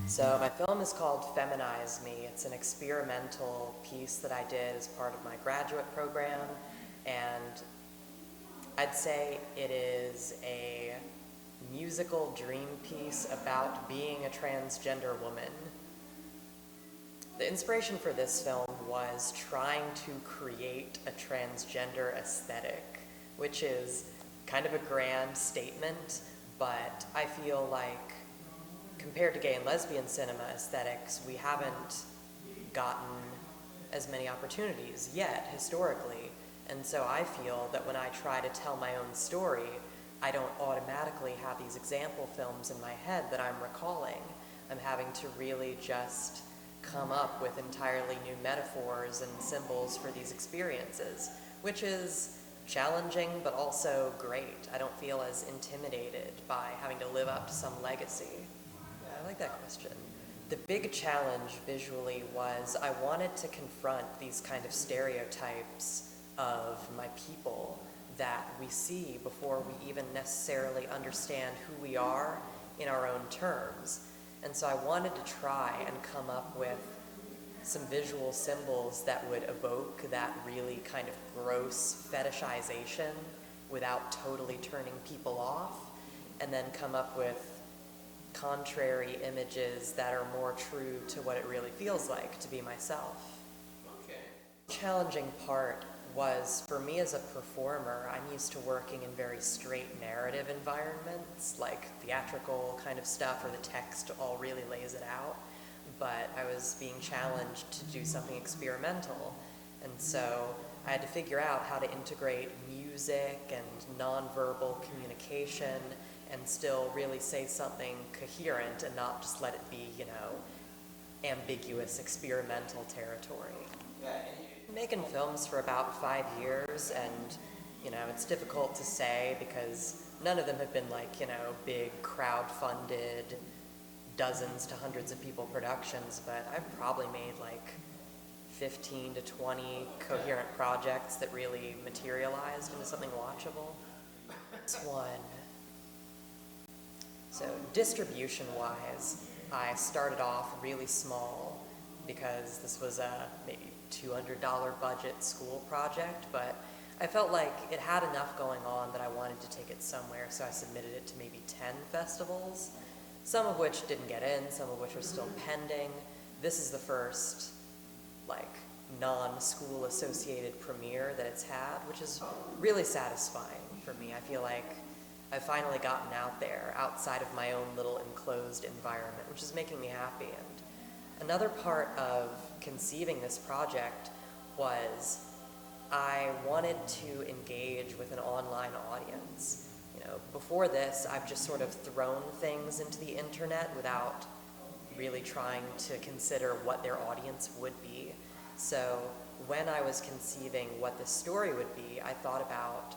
So my film is called FEMINIZE Me. It's an experimental piece that I did as part of my graduate program, and I'd say it is a musical dream piece about being a transgender woman. The inspiration for this film was trying to create a transgender aesthetic, which is kind of a grand statement, but I feel like compared to gay and lesbian cinema aesthetics, we haven't gotten as many opportunities yet, historically. And so I feel that when I try to tell my own story, I don't automatically have these example films in my head that I'm recalling. I'm having to really just come up with entirely new metaphors and symbols for these experiences, which is challenging but also great. I don't feel as intimidated by having to live up to some legacy. I like that question. The big challenge visually was I wanted to confront these kind of stereotypes of my people that we see before we even necessarily understand who we are in our own terms. And so I wanted to try and come up with some visual symbols that would evoke that really kind of gross fetishization without totally turning people off, and then come up with contrary images that are more true to what it really feels like to be myself. Okay. The challenging part was, for me as a performer, I'm used to working in very straight narrative environments, like theatrical kind of stuff where the text all really lays it out, but I was being challenged to do something experimental, and so I had to figure out how to integrate music and nonverbal communication and still really say something coherent and not just let it be, ambiguous experimental territory. Making films for about 5 years, and it's difficult to say because none of them have been like, big crowd-funded, dozens to hundreds of people productions, but I've probably made like 15 to 20 coherent projects that really materialized into something watchable. This one. So distribution-wise, I started off really small because this was a maybe $200 budget school project, but I felt like it had enough going on that I wanted to take it somewhere, so I submitted it to maybe 10 festivals, some of which didn't get in, some of which are still pending. This is the first, non-school associated premiere that it's had, which is really satisfying for me. I feel like I've finally gotten out there, outside of my own little enclosed environment, which is making me happy. And another part of conceiving this project was I wanted to engage with an online audience. Before this, I've just sort of thrown things into the internet without really trying to consider what their audience would be. So when I was conceiving what this story would be, I thought about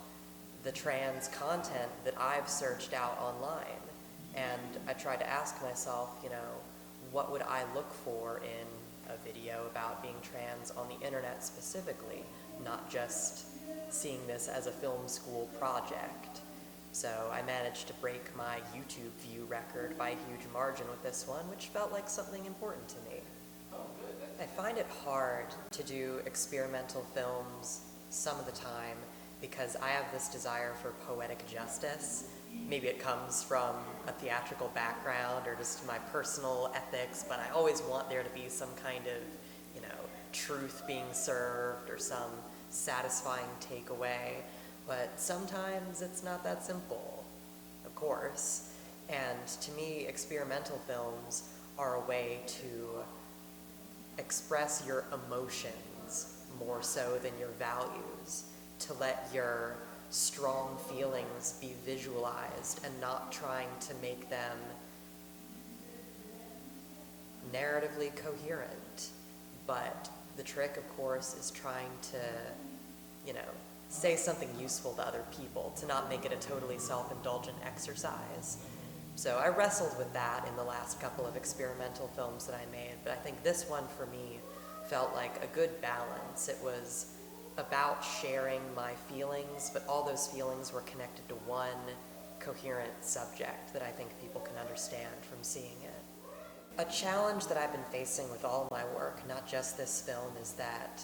the trans content that I've searched out online. And I tried to ask myself, what would I look for in a video about being trans on the internet specifically, not just seeing this as a film school project. So I managed to break my YouTube view record by a huge margin with this one, which felt like something important to me. I find it hard to do experimental films some of the time because I have this desire for poetic justice. Maybe it comes from a theatrical background or just my personal ethics, but I always want there to be some kind of, truth being served or some satisfying takeaway. But sometimes it's not that simple, of course. And to me, experimental films are a way to express your emotions more so than your values, to let your strong feelings be visualized and not trying to make them narratively coherent. But the trick, of course, is trying to, say something useful to other people, to not make it a totally self-indulgent exercise. So I wrestled with that in the last couple of experimental films that I made, but I think this one for me felt like a good balance. It was about sharing my feelings, but all those feelings were connected to one coherent subject that I think people can understand from seeing it. A challenge that I've been facing with all my work, not just this film, is that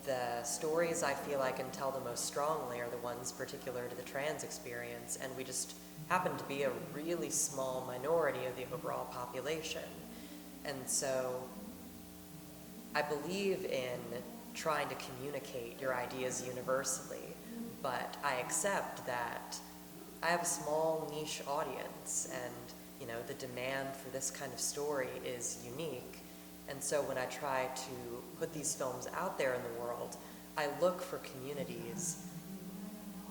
the stories I feel I can tell the most strongly are the ones particular to the trans experience, and we just happen to be a really small minority of the overall population. And so I believe in trying to communicate your ideas universally, but I accept that I have a small niche audience, and the demand for this kind of story is unique. And so when I try to put these films out there in the world, I look for communities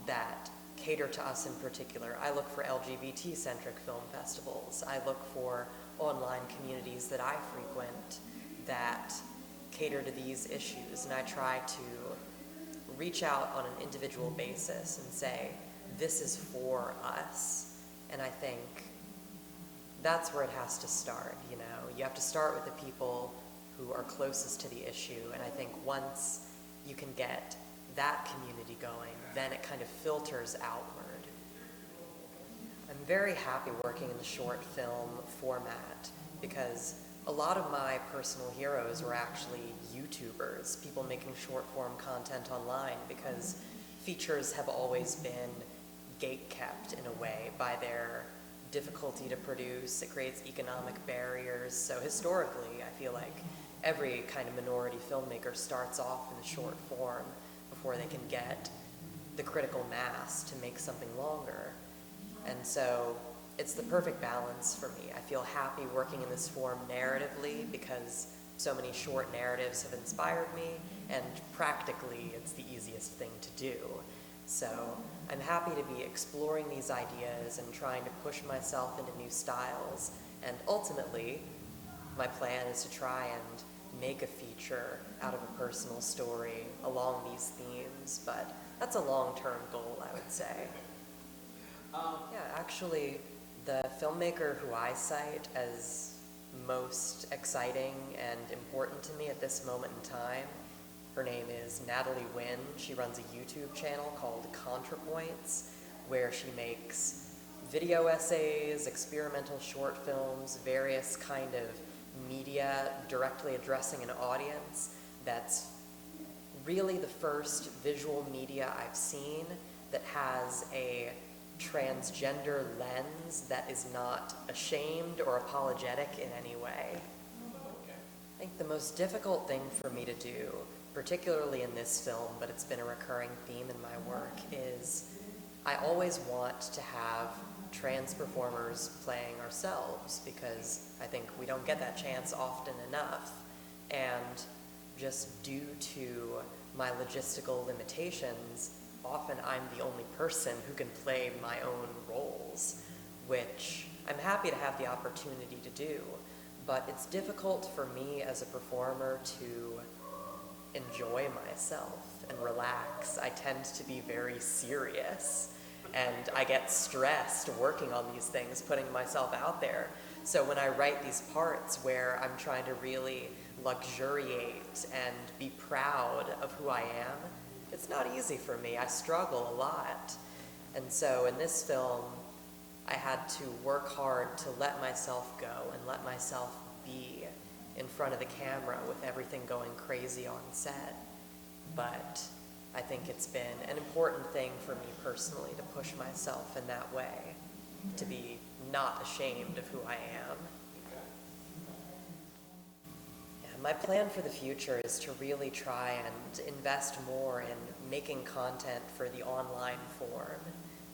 that cater to us in particular. I look for LGBT-centric film festivals. I look for online communities that I frequent that cater to these issues, and I try to reach out on an individual basis and say, this is for us. And I think that's where it has to start, You have to start with the people who are closest to the issue, and I think once you can get that community going, then it kind of filters outward. I'm very happy working in the short film format because a lot of my personal heroes were actually YouTubers, people making short form content online, because features have always been gatekept in a way by their difficulty to produce. It creates economic barriers. So historically, I feel like every kind of minority filmmaker starts off in the short form before they can get the critical mass to make something longer. And so it's the perfect balance for me. I feel happy working in this form narratively because so many short narratives have inspired me, and practically it's the easiest thing to do. So I'm happy to be exploring these ideas and trying to push myself into new styles, and ultimately my plan is to try and make a feature out of a personal story along these themes, but that's a long-term goal, I would say. Yeah, actually, the filmmaker who I cite as most exciting and important to me at this moment in time, her name is Natalie Wynn. She runs a YouTube channel called ContraPoints, where she makes video essays, experimental short films, various kind of media directly addressing an audience. That's really the first visual media I've seen that has a transgender lens that is not ashamed or apologetic in any way. I think the most difficult thing for me to do, particularly in this film, but it's been a recurring theme in my work, is I always want to have trans performers playing ourselves, because I think we don't get that chance often enough. And just due to my logistical limitations, often I'm the only person who can play my own roles, which I'm happy to have the opportunity to do. But it's difficult for me as a performer to enjoy myself and relax. I tend to be very serious, and I get stressed working on these things, putting myself out there. So when I write these parts where I'm trying to really luxuriate and be proud of who I am, it's not easy for me. I struggle a lot. And so in this film, I had to work hard to let myself go and let myself be in front of the camera with everything going crazy on set. But I think it's been an important thing for me personally to push myself in that way, to be not ashamed of who I am. My plan for the future is to really try and invest more in making content for the online form,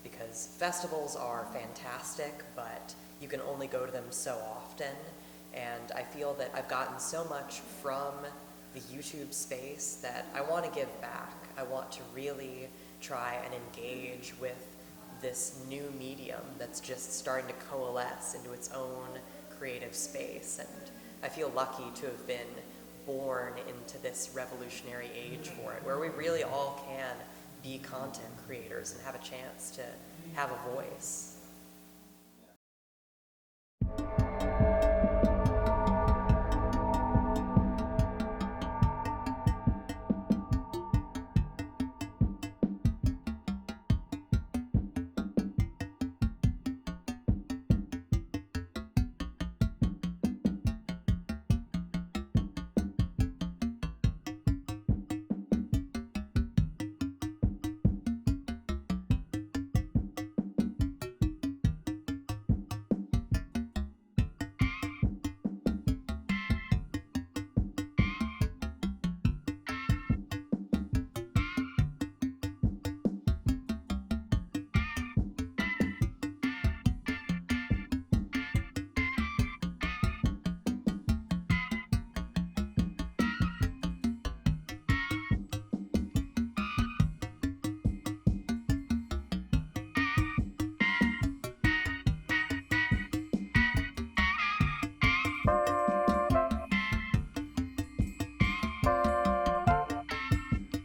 because festivals are fantastic, but you can only go to them so often, and I feel that I've gotten so much from the YouTube space that I want to give back. I want to really try and engage with this new medium that's just starting to coalesce into its own creative space, and I feel lucky to have been born into this revolutionary age for it, where we really all can be content creators and have a chance to have a voice.